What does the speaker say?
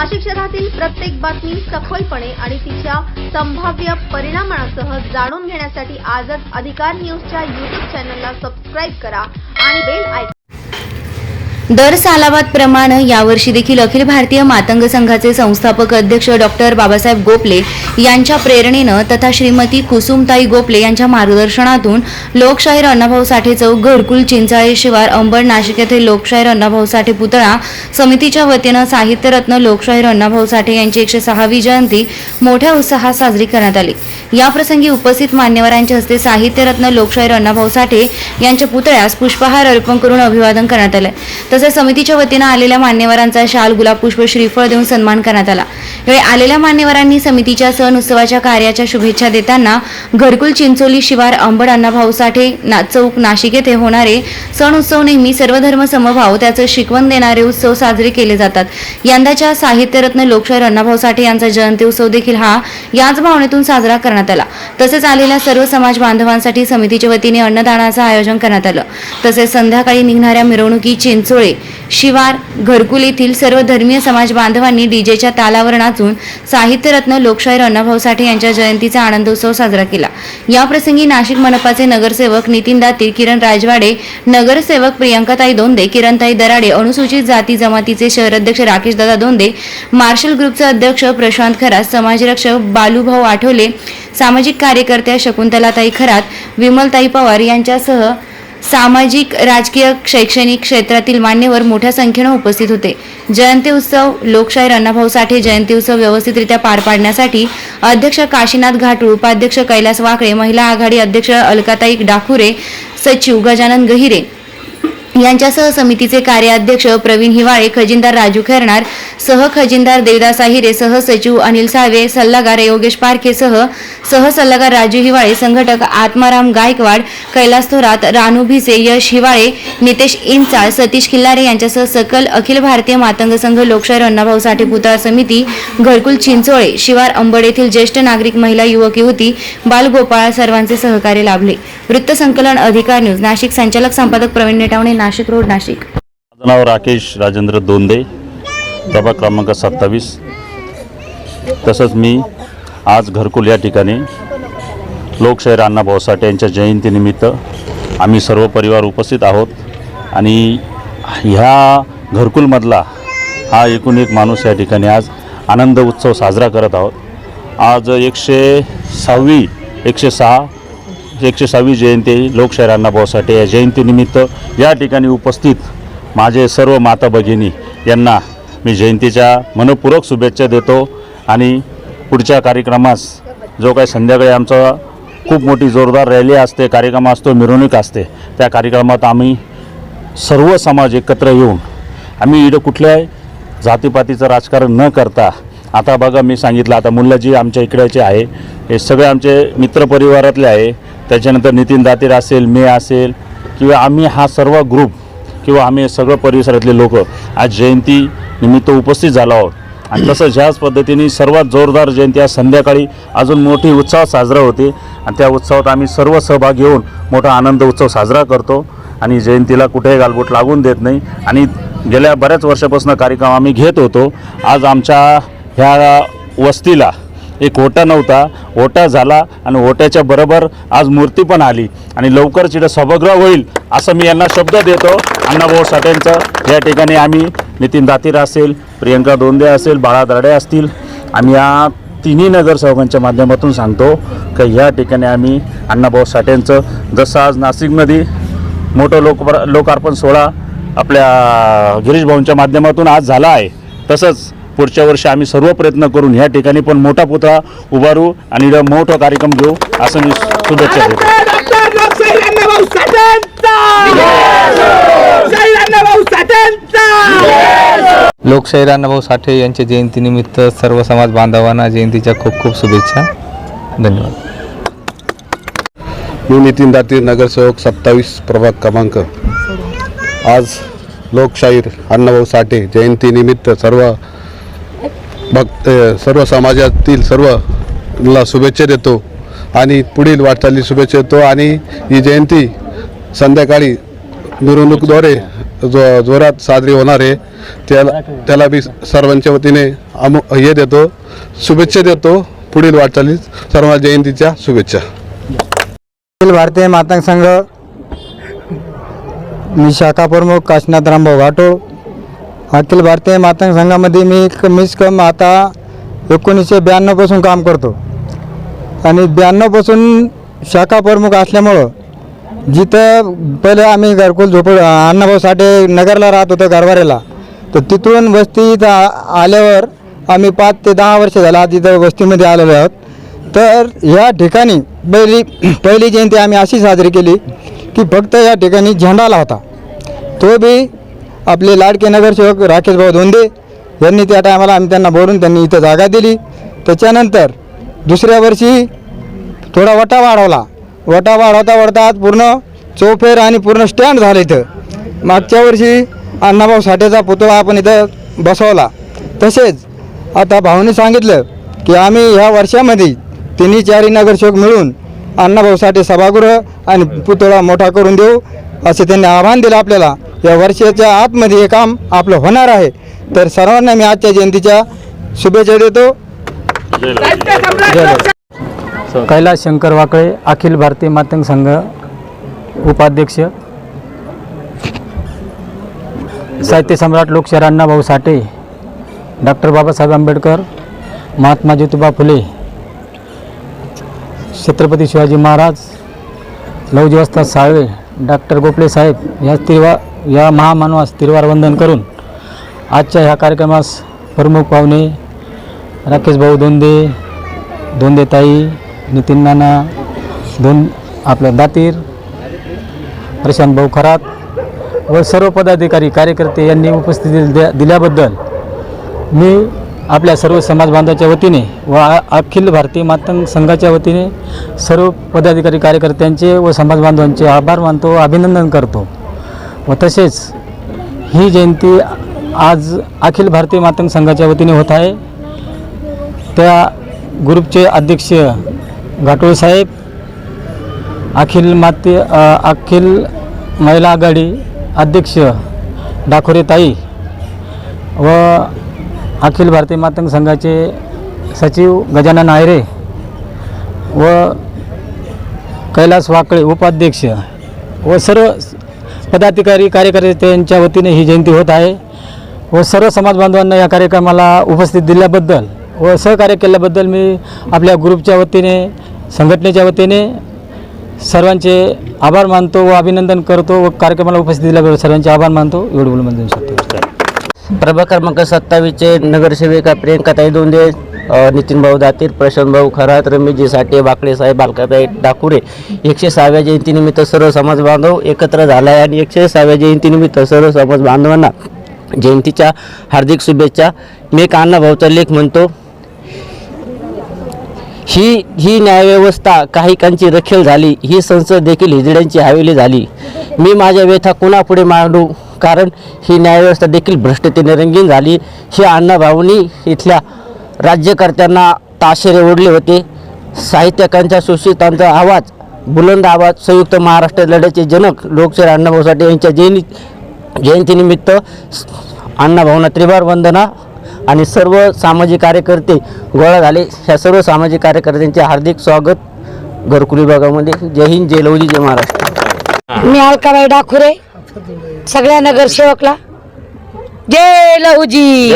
नाशिक शहरातील प्रत्येक बातमी सखोलपणे आणि तिच्या संभाव्य परिणामांसह जाणून घेण्यासाठी आजच अधिकार न्यूजच्या YouTube चॅनलला सबस्क्राइब करा आणि बेल आयकॉन। दर सालाबादप्रमाणे यावर्षी देखील अखिल भारतीय मातंग संघाचे संस्थापक अध्यक्ष डॉक्टर बाबासाहेब गोपले यांच्या प्रेरणेने तथा श्रीमती कुसुमताई गोपले यांच्या मार्गदर्शनातून लोकशाहीर अण्णाभाऊ साठे चौक घरकुल चिंचाळे शिवार अंबड नाशिक येथे लोकशाहीर अण्णाभाऊ साठे पुतळा समितीच्या वतीने साहित्यरत्न लोकशाहीर अण्णाभाऊ साठे यांची 106वी जयंती मोठ्या उत्साहात साजरी करण्यात आली। या प्रसंगी उपस्थित मान्यवरांच्या हस्ते साहित्यरत्न लोकशाहीर अण्णाभाऊ साठे यांच्या पुतळ्यास पुष्पहार अर्पण करून अभिवादन करण्यात आले। तसेच समितीच्या वतीने आलेल्या मान्यवरांचा शाल गुलाब पुष्प श्रीफळ देऊन सन्मान करण्यात आला। यावेळी आलेल्या मान्यवरांनी समितीच्या सण उत्सवाच्या कार्याच्या शुभेच्छा देताना घरकुल चिंचोली शिवार अंबड अण्णाभाऊ साठे चौक नाशिक येथे होणारे सण उत्सव नेहमी सर्वधर्म समभाव त्याचे शिकवण देणारे उत्सव साजरे केले जातात। यंदाच्या साहित्यरत्न लोकशाहीर अण्णाभाऊ साठे यांचा जयंती उत्सव देखील हा याच भावनेतून साजरा करण्यात आला। तसेच आलेल्या सर्व समाज बांधवांसाठी समितीच्या वतीने अन्नदानाचे आयोजन करण्यात आले। तसेच संध्याकाळी निघणाऱ्या मिरवणुकी चिंचोळे शिवार घरकुल येथील सर्व धर्मीय समाज बांधवांनी डीजेच्या तालावर नाचून साहित्यरत्न लोकशाहीर अण्णाभाऊ साठे यांच्या जयंतीचा आनंदोत्सव साजरा केला। या प्रसंगी नाशिक मनपाचे नगरसेवक नितीन दाती, किरण राजवाडे, नगरसेवक प्रियंकाताई दोंदे, किरणताई दराडे, अनुसूचित जाती जमातीचे शहर अध्यक्ष राकेशदादा दोंदे, मार्शल ग्रुपचे अध्यक्ष प्रशांत खरात, समाजरक्षक बालूभाऊ आठवले, सामाजिक कार्यकर्त्या शकुंतलाताई खरात, विमलताई पवार यांच्यासह सामाजिक, राजकीय, शैक्षणिक क्षेत्रातील मान्यवर मोठ्या संख्येने उपस्थित होते। जयंती उत्सव लोकशाहीर अण्णाभाऊ साठे जयंती उत्सव व्यवस्थितरित्या पार पाडण्यासाठी अध्यक्ष काशीनाथ घाटूळ, उपाध्यक्ष कैलास वाकळे, महिला आघाडी अध्यक्ष अलकाताई डाकुरे, सचिव गजानन गहिरे यांच्यासह समितीचे कार्याध्यक्ष प्रवीण हिवाळे, खजिनदार राजू खैरनार, सह खजिनदार देवदास आहिरे, सह सचिव अनिल साळवे, सल्लागार योगेश पारखे, सह सल्लागार राजू हिवाळे, संघटक आत्माराम गायकवाड, कैलास थोरात, रानू भिसे, यश हिवाळे, नितेश इंचाळ, सतीश खिल्लारे यांच्यासह सकल अखिल भारतीय मातंग संघ लोकशाहीर अण्णाभाऊ साठे पुतळा समिती घरकुल चिंचोळे शिवार अंबड येथील ज्येष्ठ नागरिक, महिला, युवक युवती, बालगोपाळ सर्वांचे सहकार्य लाभले। वृत्त संकलन अधिकार न्यूज नाशिक, संचालक संपादक प्रवीण नेटावणे, नाशिक रोड, नाशिक। माझं नाव राकेश राजेंद्र दोंदे, प्रभाग क्रमांक 27। तसंच मी आज घरकुल या ठिकाणी लोकशाहीर अण्णाभाऊ साठे यांच्या जयंतीनिमित्त आम्ही सर्व परिवार उपस्थित आहोत आणि ह्या घरकुलमधला हा एकूण एक माणूस या ठिकाणी आज आनंद उत्सव साजरा करत आहोत। आज 106वी जयंती लोकशाहीर अण्णाभाऊ साठे या जयंतीनिमित्त या ठिकाणी उपस्थित माझे सर्व माता भगिनी यांना मी जयंतीच्या मनपूर्वक शुभेच्छा देतो आणि पुढच्या कार्यक्रमास जो काही संध्याकाळी आमचा खूप मोठी जोरदार रॅली असते, कार्यक्रम असतो, मिरवणूक असते, त्या कार्यक्रमात आम्ही सर्व समाज एकत्र येऊन आम्ही इकडं कुठल्याही जातीपातीचं राजकारण न करता, आता बघा मी सांगितलं, आता मुल्लाजी आमच्या इकडेचे आहे, हे सगळे आमचे मित्रपरिवारातले आहे, त्याच्यानंतर नितीन दातीर असेल, मी असेल किंवा आम्ही हा सर्व ग्रुप किंवा आम्ही सगळं परिसरातले लोक आज जयंती निमित्त उपस्थित झालो आहोत। आणि तसंच ह्याच पद्धतीने सर्वात जोरदार जयंती आज संध्याकाळी अजून मोठी उत्सव साजरा होते आणि त्या उत्सवात आम्ही सर्व सहभाग घेऊन मोठा आनंद उत्सव साजरा करतो आणि जयंतीला कुठेही गालबोट लागून देत नाही आणि गेल्या बऱ्याच वर्षापासून कार्यक्रम आम्ही घेत होतो। आज आमच्या ह्या वस्तीला एक ओटा नव्हता, ओटा झाला आणि ओट्याच्या बरोबर आज मूर्ती पण आली आणि लवकरच इथं सभागृह होईल असं मी यांना शब्द देतो। अण्णाभाऊ साठेंचं या ठिकाणी आम्ही नितीन दातीर असेल, प्रियंका दोंदे असेल, बाळा दराडे असतील, आम्ही या तिन्ही नगरसेवकांच्या माध्यमातून सांगतो की या ठिकाणी आम्ही अण्णाभाऊ साठेंचं जसं आज नाशिकमध्ये मोठं लोकार्पण सोहळा आपल्या गिरीश भाऊंच्या माध्यमातून आज झाला आहे, तसंच पुढच्या वर्षी आम्ही सर्व प्रयत्न करून ह्या ठिकाणी पण मोठा पुतळा उभारू आणि मोठा कार्यक्रम घेऊ असं मी शुभेच्छा देतो। लोकशाहीर अण्णाभाऊ साठे यांच्या जयंतीनिमित्त सर्व समाज बांधवांना जयंतीच्या खूप खूप शुभेच्छा। धन्यवाद। मी नितीन दातीर, नगरसेवक 27 प्रभाग क्रमांक। आज लोकशाहीर अण्णाभाऊ साठे जयंतीनिमित्त सर्व समाजातील सर्वला शुभेच्छा देतो आणि पुढील वाटचाली शुभेच्छा देतो आणि ही जयंती संध्याकाळी मिरवणुकीद्वारे जोरात साजरी होणार आहे. त्याला मी सर्वांच्या वतीने हे देतो, शुभेच्छा देतो. पुढील वाटचालीस सर्व जयंतीच्या शुभेच्छा. अखिल भारतीय मातंग संघ, मी शाखा प्रमुख काशीनाथ रामभाऊ घाटो. अखिल भारतीय मातंग संघामध्ये मी कमीच कम आता 1992 पासून काम करतो आणि 92 पासून शाखा प्रमुख असल्यामुळं जिथं पहिले आम्ही घरकुल अण्णाभाऊ साठे नगरला राहत होतो गरवारेला, तर तिथून वस्ती इथं आल्यावर आम्ही 5 ते 10 वर्ष झाला तिथं वस्तीमध्ये आलेलो आहोत. तर ह्या ठिकाणी पहिली जयंती आम्ही अशी साजरी केली की फक्त या ठिकाणी झेंडा लावता, तो बी आपले लाडके नगरसेवक राकेशभाऊ धोंडे यांनी त्या टायमाला आम्ही त्यांना बोलून त्यांनी इथं जागा दिली. त्याच्यानंतर दुसऱ्या वर्षी थोडा वटा वाढवता आज पूर्ण चौफेर आणि पूर्ण स्टँड झालं इथं. मागच्या वर्षी अण्णाभाऊ साठेचा पुतळा आपण इथं बसवला. तसेच आता भाऊनी सांगितलं की आम्ही ह्या वर्षामध्ये 3-4 नगरसेवक मिळून अण्णाभाऊ साठे सभागृह आणि पुतळा मोठा करून देऊ असे त्यांनी आव्हान दिलं आपल्याला. या वर्षाच्या आतमध्ये हे काम आपलं होणार आहे. तर सर्वांना मी आजच्या जयंतीच्या शुभेच्छा देतो. कैलास शंकर वाकळे, अखिल भारतीय मातंग संघ उपाध्यक्ष, साहित्य सम्राट लोकशाहीर अण्णाभाऊ साठे, डॉक्टर बाबासाहेब आंबेडकर, महात्मा ज्योतिबा फुले, छत्रपती शिवाजी महाराज, लवजी वस्ताद साळवे, डॉक्टर गोपले साहेब या महामानवास तिरवार वंदन करून आजच्या ह्या कार्यक्रमास प्रमुख पाहुणे राकेशभाऊ धोंडेताई, नितीन नाना आपलं दातीर, प्रशांत भाऊ खरात व सर्व पदाधिकारी कार्यकर्ते यांनी उपस्थिती दिल्याबद्दल मी आपल्या सर्व समाज बांधवाच्या वतीने व अखिल भारतीय मातंग संघाच्या वतीने सर्व पदाधिकारी कार्यकर्त्यांचे व समाज बांधवांचे आभार मानतो, अभिनंदन करतो. व तसेच ही जयंती आज अखिल भारतीय मातंग संघाच्या वतीने होत आहे. त्या ग्रुपचे अध्यक्ष घाटोळे साहेब, अखिल महिला आघाडी अध्यक्ष डाखोरे ताई व अखिल भारतीय मातंग संघाचे सचिव गजानन आयरे व कैलास वाकळे उपाध्यक्ष व सर्व पदाधिकारी कार्यकर्त्यांच्या वतीने ही जयंती होत आहे. व सर्व समाज बांधवांना या कार्यक्रमाला उपस्थित दिल्याबद्दल व सहकार्य केल्याबद्दल मी आपल्या ग्रुपच्या वतीने, संघटनेच्या वतीने सर्वांचे आभार मानतो व अभिनंदन करतो व कार्यक्रमाला उपस्थित दिल्याबद्दल सर्वांचे आभार मानतो. एवढं बोलून देऊ शकतो. प्रभाग क्रमांक 27चे नगरसेविका प्रियंकाताई धोंडे, नितीन भाऊ दातीर, प्रशांत भाऊ खरात, रमेशजी साठे, बाकळे साहेब, बालकाताई डाकुरे 106व्या जयंतीनिमित्त सर्व समाज बांधव एकत्र झाला आहे आणि 106व्या जयंतीनिमित्त सर्व समाज बांधवांना जयंतीच्या हार्दिक शुभेच्छा. मी एक अण्णाभाऊचा लेख म्हणतो, ही न्यायव्यवस्था काहीकांची रखेल झाली, ही संसद देखील हिजड्यांची हवेली झाली. मी माझ्या व्यथा कुणापुढे मांडू, कारण ही न्यायव्यवस्था देखील भ्रष्टतेने रंगीन झाली. हे अण्णाभाऊंनी इथल्या राज्यकर्त्यांना ताशेरे ओढले होते. साहित्यकांच्या शोषितांचा आवाज, बुलंद आवाज, संयुक्त महाराष्ट्र लढ्याचे जनक लोकशाहीर अण्णाभाऊ साठे यांच्या जयंतीनिमित्त अण्णाभाऊंना त्रिवार वंदना आणि सर्व सामाजिक कार्यकर्ते गोळा झाले. ह्या सर्व सामाजिक कार्यकर्त्यांचे हार्दिक स्वागत घरकुल विभागामध्ये. जय हिंद, जय लवजी, जय महाराष्ट्र. मी अलकाबाई डाकुरे, सगळ्या नगरसेवकला जय लहुजी.